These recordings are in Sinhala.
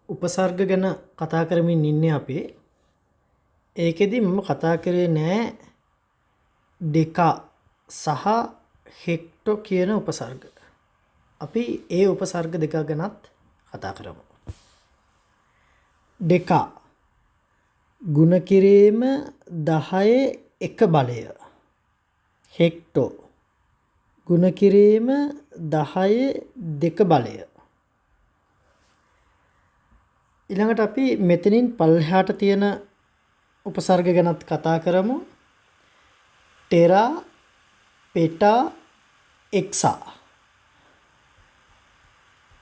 උපසර්ග ගැන කතා කරමින් ඉන්නේ අපි. ඒකෙදි මම කතා කරේ නෑ ඩෙක සහ හෙක්ටෝ කියන උපසර්ග. අපි ඒ උපසර්ග දෙක ගැනත් කතා කරමු. ඩෙක ගුණ කිරීම 10 එක බලය. හෙක්ටෝ ගුණ කිරීම 10 දෙක බලය. ඊළඟට අපි මෙතනින් පල්ලෙහාට තියෙන උපසර්ග ගැනත් කතා කරමු. Tera පෙටා ACSA.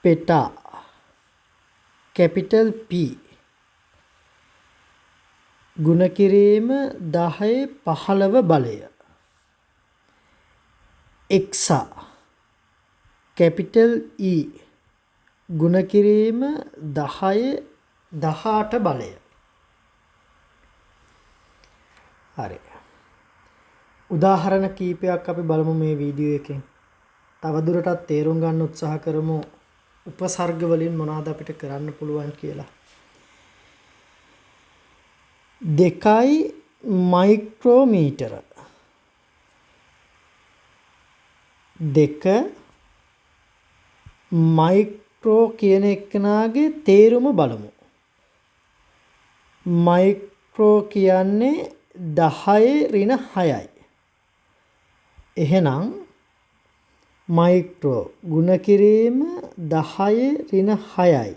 පෙටා කැපිටල් P ගුණ කිරීම 10 15 බලය. එක්සා කැපිටල් E ගුණ කිරීම 10 18 බලය. හරි. උදාහරණ කීපයක් අපි බලමු මේ වීඩියෝ එකෙන්. තවදුරටත් තේරුම් ගන්න උත්සාහ කරමු උපසර්ග වලින් මොනවද අපිට කරන්න පුළුවන් කියලා. 2 මයික්‍රෝමීටර 2 මයික්‍රෝ කියන එකනාගේ තේරුම බලමු. මයික්‍රෝ කියන්නේ 10 ඍණ 6යි. එහෙනම් මයික්‍රෝ ගුණ කිරීම 10 ඍණ 6යි.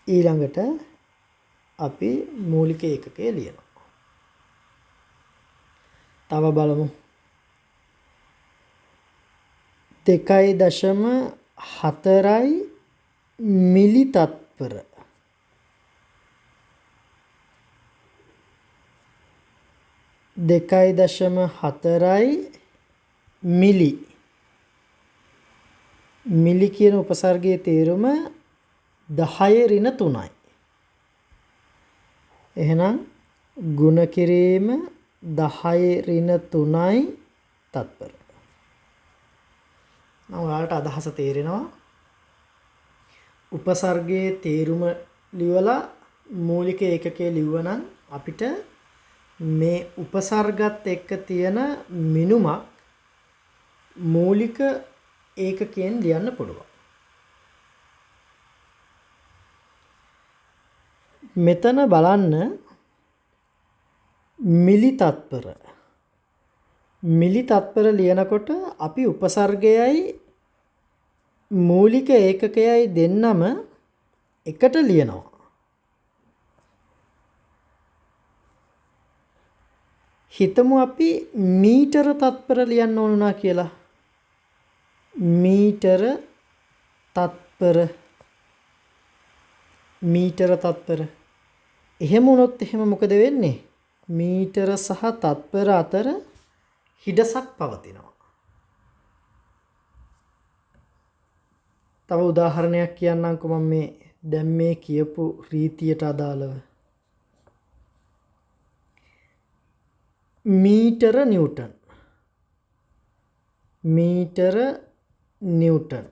ඊළඟට අපි මූලික ඒකකය ලියනවා. තව බලමු. 2.4 මිලි තත්පර 2.4 මිලි. මිලි කියන උපසර්ගයේ තේරුම 10 ඍණ 3යි. එහෙනම් ගුණ කිරීම 10 ඍණ 3යි තත්පර. නම් ඔයාලට අදහස තේරෙනවා. උපසර්ගයේ තේරුම ලියවලා මූලික ඒකකයේ ලිව්වනම් අපිට මේ උපසර්ගත් එක්ක තියෙන මිනුමක් මූලික ඒකකයෙන් ලියන්න පුළුවන්. මෙතන බලන්න මිලි තත්පර. මිලි තත්පර ලියනකොට අපි උපසර්ගයයි මූලික ඒකකයයි දෙන්නම එකට ලියනවා. හිතමු අපි මීටර තත්පර ලියන්න ඕන කියලා. මීටර තත්පර මීටර තත්පර. එහෙම වුණොත් එහෙම මොකද වෙන්නේ? මීටර සහ තත්පර අතර හිඩසක් පවතිනවා. තව උදාහරණයක් කියන්නම්කෝ මම මේ දැන් මේ කියපු රීතියට අදාළව. මීටර නිව්ටන්. මීටර නිව්ටන්.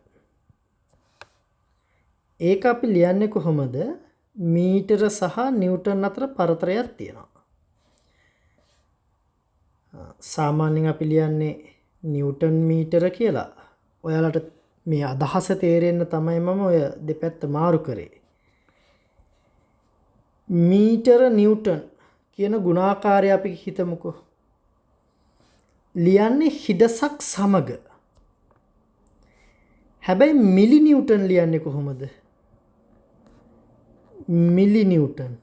ඒක අපි ලියන්නේ කොහොමද? මීටර සහ නිව්ටන් අතර පරතරයක් තියෙනවා. සාමාන්‍යයෙන් අපි ලියන්නේ නිව්ටන් මීටර කියලා. ඔයාලට මේ අදහස තේරෙන්න තමයි මම ඔය දෙපැත්ත මාරු කරේ. මීටර නිව්ටන් කියන ගුණාකාරය අපි හිතමුකෝ. ලියන්නේ හිඩසක් සමග. හැබැයි මිලි නිව්ටන් ලියන්නේ කොහොමද? මිලි නිව්ටන්.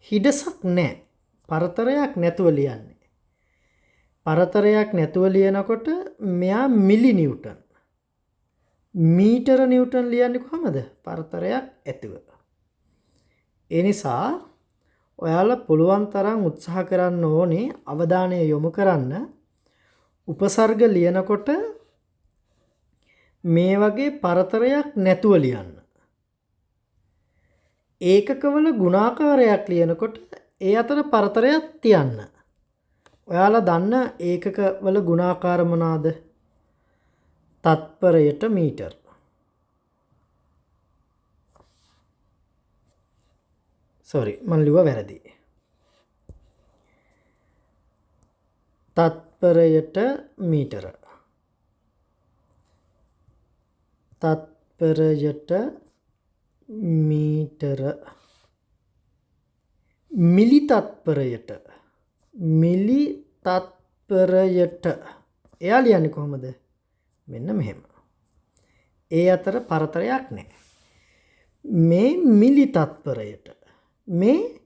හිඩසක් නැහැ. පරතරයක් නැතුව ලියන්නේ. පරතරයක් නැතුව ලියනකොට මෙයා මිලි නිව්ටන්. මීටර නිව්ටන් ලියන්නේ කොහමද? පරතරයක් ඇතුව. ඒ නිසා ඔයාලා පුළුවන් තරම් උත්සාහ කරන්න ඕනේ අවධානය යොමු කරන්න උපසර්ග ලියනකොට මේ වගේ පරතරයක් නැතුව ලියන්න. ඒකකවල ගුණාකාරයක් ලියනකොට ඒ අතර පරතරයක් තියන්න. ඔයාලා දන්න ඒකකවල ගුණාකාර මොනවාද? තත්පරයට මීටර. sorry මම ලිව්වා වැරදි. තත්පරයට මීටර. තත්පරයට මීටර. මිලි තත්පරයට. මිලි තත්පරයට. එයා ලියන්නේ කොහොමද? මෙන්න මෙහෙම. ඒ අතර පරතරයක් නැහැ. මේ මිලි තත්පරයට. මේ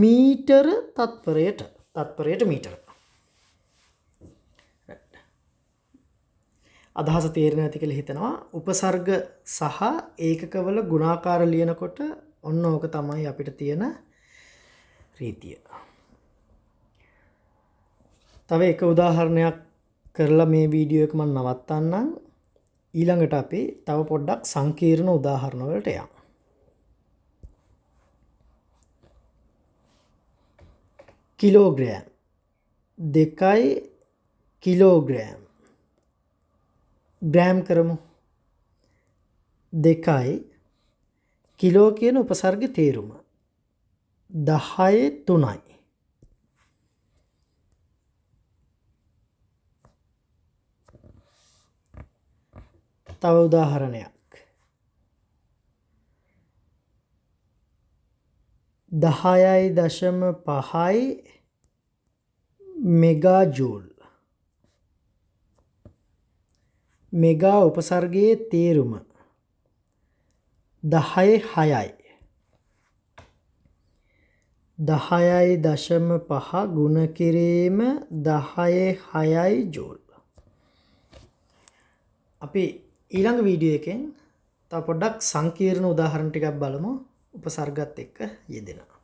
මීටර තත්පරයට. තත්පරයට මීටර. අදහස තේරෙන්නේ නැති කියලා හිතනවා. උපසර්ග සහ ඒකකවල ගුණාකාර ලියනකොට ඔන්න ඕක තමයි අපිට තියෙන රීතිය. තව එක උදාහරණයක් කරලා මේ වීඩියෝ එක මම නවත්තන්නම්. ඊළඟට අපි තව පොඩ්ඩක් සංකීර්ණ උදාහරණ වලට යමු. කිලෝග්‍රෑම් 2යි කිලෝග්‍රෑම් ග්‍රෑම් කරමු 2යි කිලෝ කියන උපසර්ග තේරුම 10 3යි. තව උදාහරණයක් 10.5යි මෙගා ජූල්. මෙගා උපසර්ගයේ තේරුම 10.6යි. 10.5 ගුණ කිරීම 10.6යි ජූල්. අපි ඊළඟ වීඩියෝ එකෙන් තව පොඩ්ඩක් සංකීර්ණ උදාහරණ ටිකක් බලමු උපසර්ගත් එක්ක යෙදෙනවා.